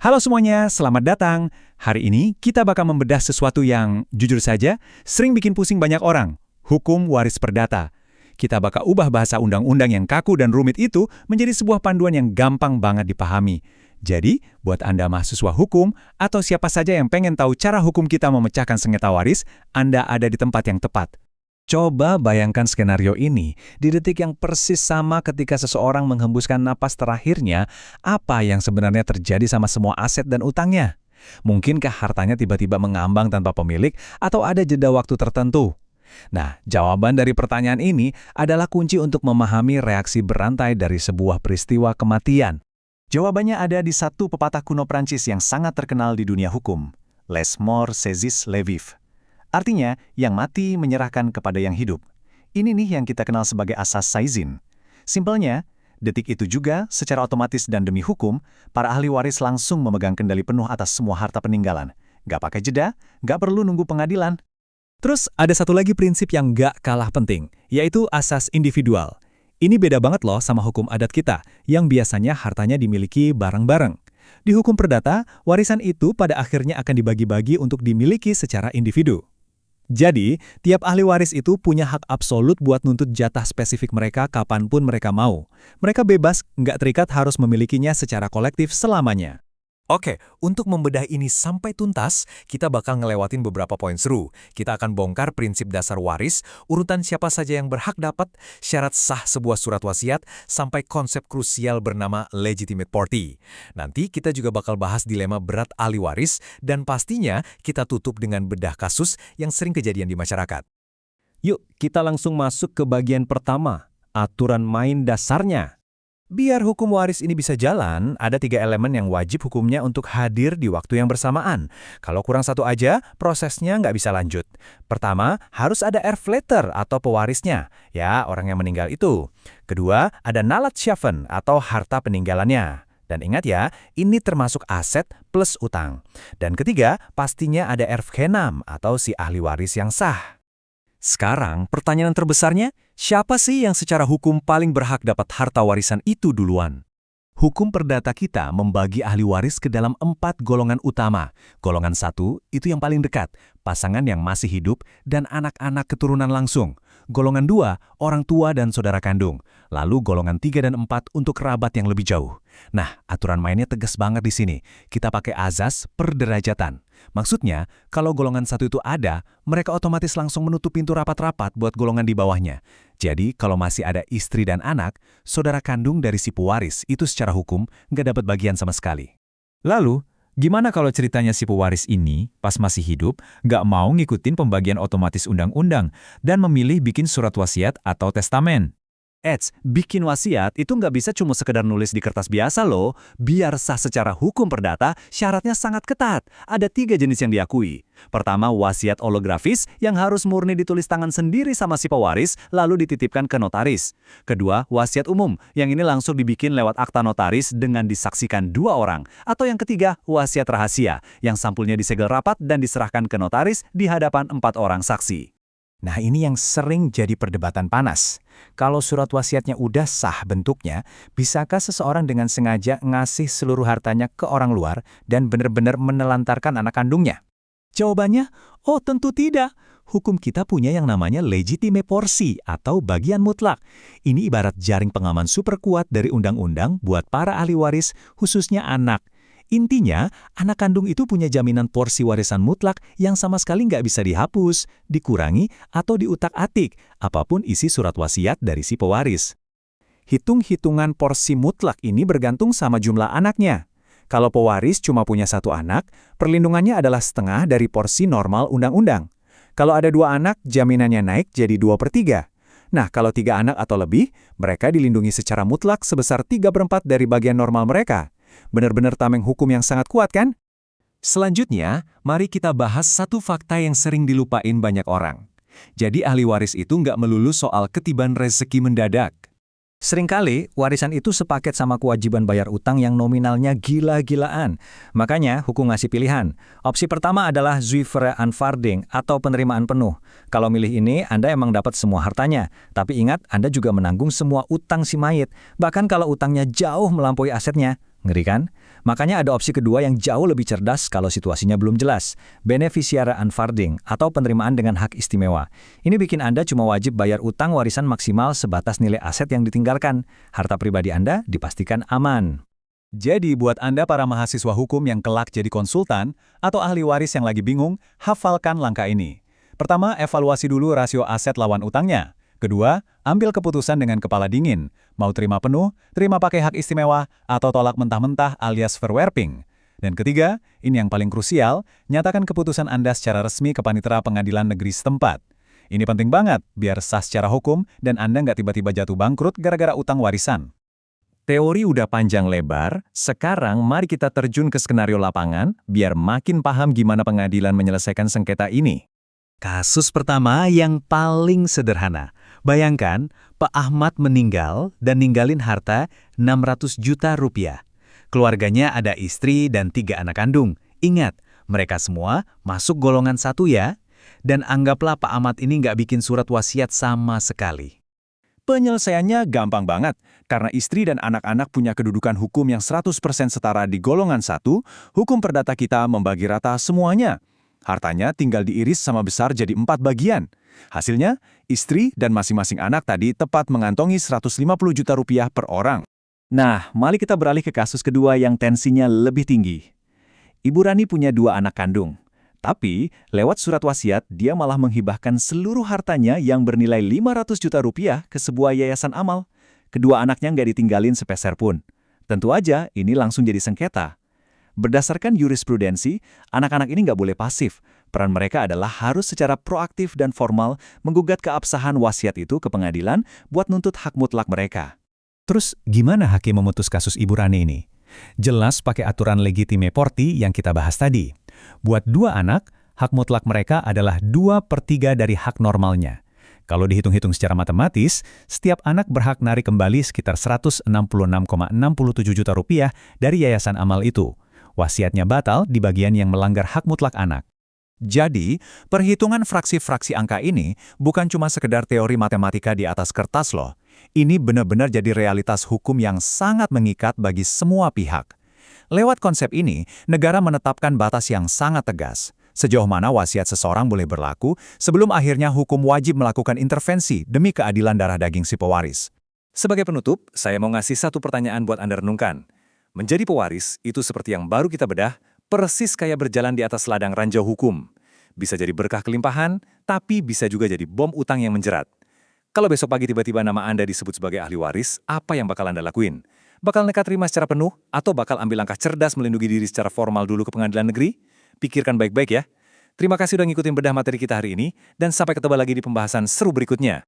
Halo semuanya, selamat datang. Hari ini kita bakal membedah sesuatu yang, jujur saja, sering bikin pusing banyak orang. Hukum waris perdata. Kita bakal ubah bahasa undang-undang yang kaku dan rumit itu menjadi sebuah panduan yang gampang banget dipahami. Jadi, buat Anda mahasiswa hukum, atau siapa saja yang pengen tahu cara hukum kita memecahkan sengketa waris, Anda ada di tempat yang tepat. Coba bayangkan skenario ini di detik yang persis sama ketika seseorang menghembuskan napas terakhirnya, apa yang sebenarnya terjadi sama semua aset dan utangnya? Mungkinkah hartanya tiba-tiba mengambang tanpa pemilik atau ada jeda waktu tertentu? Nah, jawaban dari pertanyaan ini adalah kunci untuk memahami reaksi berantai dari sebuah peristiwa kematian. Jawabannya ada di satu pepatah kuno Prancis yang sangat terkenal di dunia hukum, Les morts saisissent les vifs. Artinya, yang mati menyerahkan kepada yang hidup. Ini nih yang kita kenal sebagai asas saizin. Simpelnya, detik itu juga, secara otomatis dan demi hukum, para ahli waris langsung memegang kendali penuh atas semua harta peninggalan. Nggak pakai jeda, nggak perlu nunggu pengadilan. Terus ada satu lagi prinsip yang nggak kalah penting, yaitu asas individual. Ini beda banget loh sama hukum adat kita, yang biasanya hartanya dimiliki bareng-bareng. Di hukum perdata, warisan itu pada akhirnya akan dibagi-bagi untuk dimiliki secara individu. Jadi, tiap ahli waris itu punya hak absolut buat nuntut jatah spesifik mereka kapanpun mereka mau. Mereka bebas, nggak terikat harus memilikinya secara kolektif selamanya. Oke, untuk membedah ini sampai tuntas, kita bakal ngelewatin beberapa poin seru. Kita akan bongkar prinsip dasar waris, urutan siapa saja yang berhak dapat, syarat sah sebuah surat wasiat, sampai konsep krusial bernama legitimate party. Nanti kita juga bakal bahas dilema berat ahli waris, dan pastinya kita tutup dengan bedah kasus yang sering kejadian di masyarakat. Yuk, kita langsung masuk ke bagian pertama, aturan main dasarnya. Biar hukum waris ini bisa jalan, ada 3 elemen yang wajib hukumnya untuk hadir di waktu yang bersamaan. Kalau kurang satu aja, prosesnya nggak bisa lanjut. Pertama, harus ada erfleter atau pewarisnya, ya orang yang meninggal itu. Kedua, ada Nalatschaffen atau harta peninggalannya. Dan ingat ya, ini termasuk aset plus utang. Dan ketiga, pastinya ada erfgenam atau si ahli waris yang sah. Sekarang, pertanyaan terbesarnya, siapa sih yang secara hukum paling berhak dapat harta warisan itu duluan? Hukum perdata kita membagi ahli waris ke dalam 4 golongan utama. Golongan 1 itu yang paling dekat, pasangan yang masih hidup dan anak-anak keturunan langsung. Golongan 2, orang tua dan saudara kandung. Lalu golongan 3 dan 4 untuk kerabat yang lebih jauh. Nah, aturan mainnya tegas banget di sini. Kita pakai azas perderajatan. Maksudnya, kalau golongan 1 itu ada, mereka otomatis langsung menutup pintu rapat-rapat buat golongan di bawahnya. Jadi, kalau masih ada istri dan anak, saudara kandung dari si pewaris itu secara hukum nggak dapat bagian sama sekali. Lalu, gimana kalau ceritanya si pewaris ini, pas masih hidup, nggak mau ngikutin pembagian otomatis undang-undang dan memilih bikin surat wasiat atau testamen? Bikin wasiat itu nggak bisa cuma sekedar nulis di kertas biasa loh. Biar sah secara hukum perdata, syaratnya sangat ketat. Ada 3 jenis yang diakui. Pertama, wasiat holografis yang harus murni ditulis tangan sendiri sama si pewaris, lalu dititipkan ke notaris. Kedua, wasiat umum, yang ini langsung dibikin lewat akta notaris dengan disaksikan 2 orang. Atau yang ketiga, wasiat rahasia, yang sampulnya disegel rapat dan diserahkan ke notaris di hadapan 4 orang saksi. Nah, ini yang sering jadi perdebatan panas. Kalau surat wasiatnya udah sah bentuknya, bisakah seseorang dengan sengaja ngasih seluruh hartanya ke orang luar dan benar-benar menelantarkan anak kandungnya? Jawabannya, oh tentu tidak. Hukum kita punya yang namanya legitime porsi atau bagian mutlak. Ini ibarat jaring pengaman super kuat dari undang-undang buat para ahli waris, khususnya anak. Intinya, anak kandung itu punya jaminan porsi warisan mutlak yang sama sekali nggak bisa dihapus, dikurangi, atau diutak-atik, apapun isi surat wasiat dari si pewaris. Hitung-hitungan porsi mutlak ini bergantung sama jumlah anaknya. Kalau pewaris cuma punya 1 anak, perlindungannya adalah setengah dari porsi normal undang-undang. Kalau ada 2 anak, jaminannya naik jadi 2/3. Nah, kalau 3 anak atau lebih, mereka dilindungi secara mutlak sebesar 3/4 dari bagian normal mereka. Benar-benar tameng hukum yang sangat kuat kan? Selanjutnya, mari kita bahas satu fakta yang sering dilupain banyak orang. Jadi ahli waris itu nggak melulu soal ketiban rezeki mendadak. Seringkali, warisan itu sepaket sama kewajiban bayar utang yang nominalnya gila-gilaan. Makanya, hukum ngasih pilihan. Opsi pertama adalah zuivere aanvaarding atau penerimaan penuh. Kalau milih ini, Anda emang dapat semua hartanya. Tapi ingat, Anda juga menanggung semua utang si mayit. Bahkan kalau utangnya jauh melampaui asetnya. Ngeri kan? Makanya ada opsi kedua yang jauh lebih cerdas kalau situasinya belum jelas, beneficiary unfunding atau penerimaan dengan hak istimewa. Ini bikin Anda cuma wajib bayar utang warisan maksimal sebatas nilai aset yang ditinggalkan. Harta pribadi Anda dipastikan aman. Jadi buat Anda para mahasiswa hukum yang kelak jadi konsultan atau ahli waris yang lagi bingung, hafalkan langkah ini. Pertama, evaluasi dulu rasio aset lawan utangnya. Kedua, ambil keputusan dengan kepala dingin. Mau terima penuh, terima pakai hak istimewa, atau tolak mentah-mentah alias verwerping. Dan ketiga, ini yang paling krusial, nyatakan keputusan Anda secara resmi ke panitera pengadilan negeri setempat. Ini penting banget, biar sah secara hukum dan Anda nggak tiba-tiba jatuh bangkrut gara-gara utang warisan. Teori udah panjang lebar, sekarang mari kita terjun ke skenario lapangan, biar makin paham gimana pengadilan menyelesaikan sengketa ini. Kasus pertama yang paling sederhana. Bayangkan, Pak Ahmad meninggal dan ninggalin harta 600 juta rupiah. Keluarganya ada istri dan 3 anak kandung. Ingat, mereka semua masuk golongan 1 ya. Dan anggaplah Pak Ahmad ini nggak bikin surat wasiat sama sekali. Penyelesaiannya gampang banget, karena istri dan anak-anak punya kedudukan hukum yang 100% setara di golongan 1, hukum perdata kita membagi rata semuanya. Hartanya tinggal diiris sama besar jadi 4 bagian. Hasilnya, istri dan masing-masing anak tadi tepat mengantongi 150 juta rupiah per orang. Nah, mari kita beralih ke kasus kedua yang tensinya lebih tinggi. Ibu Rani punya 2 anak kandung. Tapi, lewat surat wasiat, dia malah menghibahkan seluruh hartanya yang bernilai 500 juta rupiah ke sebuah yayasan amal. Kedua anaknya nggak ditinggalin sepeser pun. Tentu aja, ini langsung jadi sengketa. Berdasarkan jurisprudensi, anak-anak ini nggak boleh pasif. Peran mereka adalah harus secara proaktif dan formal menggugat keabsahan wasiat itu ke pengadilan buat nuntut hak mutlak mereka. Terus, gimana hakim memutus kasus Ibu Rani ini? Jelas pakai aturan legitime porti yang kita bahas tadi. Buat 2 anak, hak mutlak mereka adalah 2/3 dari hak normalnya. Kalau dihitung-hitung secara matematis, setiap anak berhak narik kembali sekitar 166,67 juta rupiah dari yayasan amal itu. Wasiatnya batal di bagian yang melanggar hak mutlak anak. Jadi, perhitungan fraksi-fraksi angka ini bukan cuma sekedar teori matematika di atas kertas loh. Ini benar-benar jadi realitas hukum yang sangat mengikat bagi semua pihak. Lewat konsep ini, negara menetapkan batas yang sangat tegas. Sejauh mana wasiat seseorang boleh berlaku sebelum akhirnya hukum wajib melakukan intervensi demi keadilan darah daging si pewaris. Sebagai penutup, saya mau ngasih satu pertanyaan buat Anda renungkan. Menjadi pewaris itu seperti yang baru kita bedah, persis kayak berjalan di atas ladang ranjau hukum. Bisa jadi berkah kelimpahan, tapi bisa juga jadi bom utang yang menjerat. Kalau besok pagi tiba-tiba nama Anda disebut sebagai ahli waris, apa yang bakal Anda lakuin? Bakal nekat terima secara penuh, atau bakal ambil langkah cerdas melindungi diri secara formal dulu ke pengadilan negeri? Pikirkan baik-baik ya. Terima kasih udah ngikutin bedah materi kita hari ini, dan sampai ketemu lagi di pembahasan seru berikutnya.